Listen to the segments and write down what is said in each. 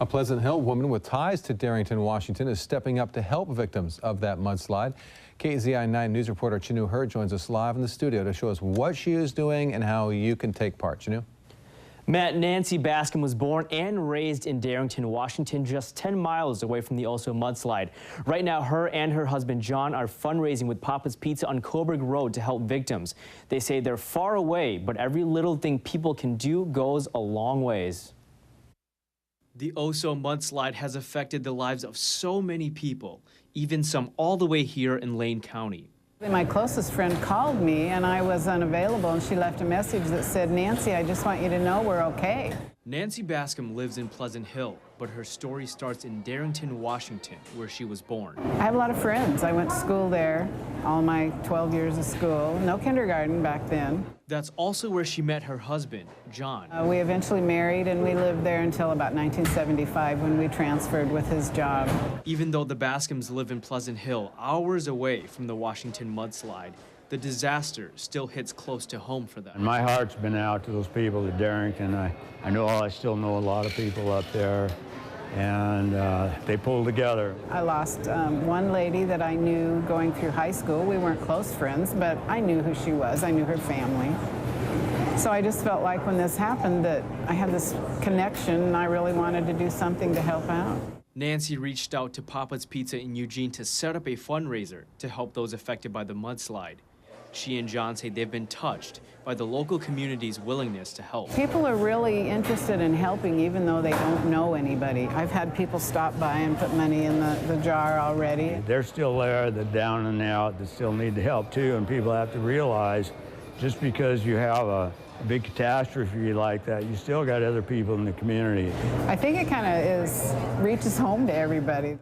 A Pleasant Hill woman with ties to Darrington, Washington is stepping up to help victims of that mudslide. KZI 9 News reporter Chinu Hur joins us live in the studio to show us what she is doing and how you can take part. Chinu? Matt, Nancy Bascom was born and raised in Darrington, Washington, just 10 miles away from the Oso mudslide. Right now, her and her husband John are fundraising with Papa's Pizza on Coburg Road to help victims. They say they're far away, but every little thing people can do goes a long ways. The Oso mudslide has affected the lives of so many people, even some all the way here in Lane County. My closest friend called me and I was unavailable, and she left a message that said, "Nancy, I just want you to know we're okay." Nancy Bascom lives in Pleasant Hill, but her story starts in Darrington, Washington, where she was born. I have a lot of friends. I went to school there, all my 12 years of school. No kindergarten back then. That's also where she met her husband, John. We eventually married, and we lived there until about 1975 when we transferred with his job. Even though the Bascoms live in Pleasant Hill, hours away from the Washington mudslide, the disaster still hits close to home for them. And my heart's been out to those people at Darrington. I still know a lot of people up there, and they pulled together. I lost one lady that I knew going through high school. We weren't close friends, but I knew who she was. I knew her family. So I just felt like when this happened that I had this connection and I really wanted to do something to help out. Nancy reached out to Papa's Pizza in Eugene to set up a fundraiser to help those affected by the mudslide. She and John say they've been touched by the local community's willingness to help. People are really interested in helping even though they don't know anybody. I've had people stop by and put money in the jar already. They're still there, the down and out, that still need the help too, and people have to realize just because you have a big catastrophe like that, you still got other people in the community. I think it kind of reaches home to everybody.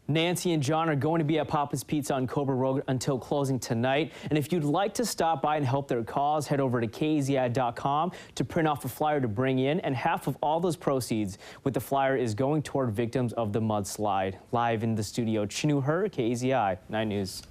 Nancy and John are going to be at Papa's Pizza on Coburg Road until closing tonight. And if you'd like to stop by and help their cause, head over to KZI.com to print off a flyer to bring in. And half of all those proceeds with the flyer is going toward victims of the mudslide. Live in the studio, Chinu Hur, KZI 9 News.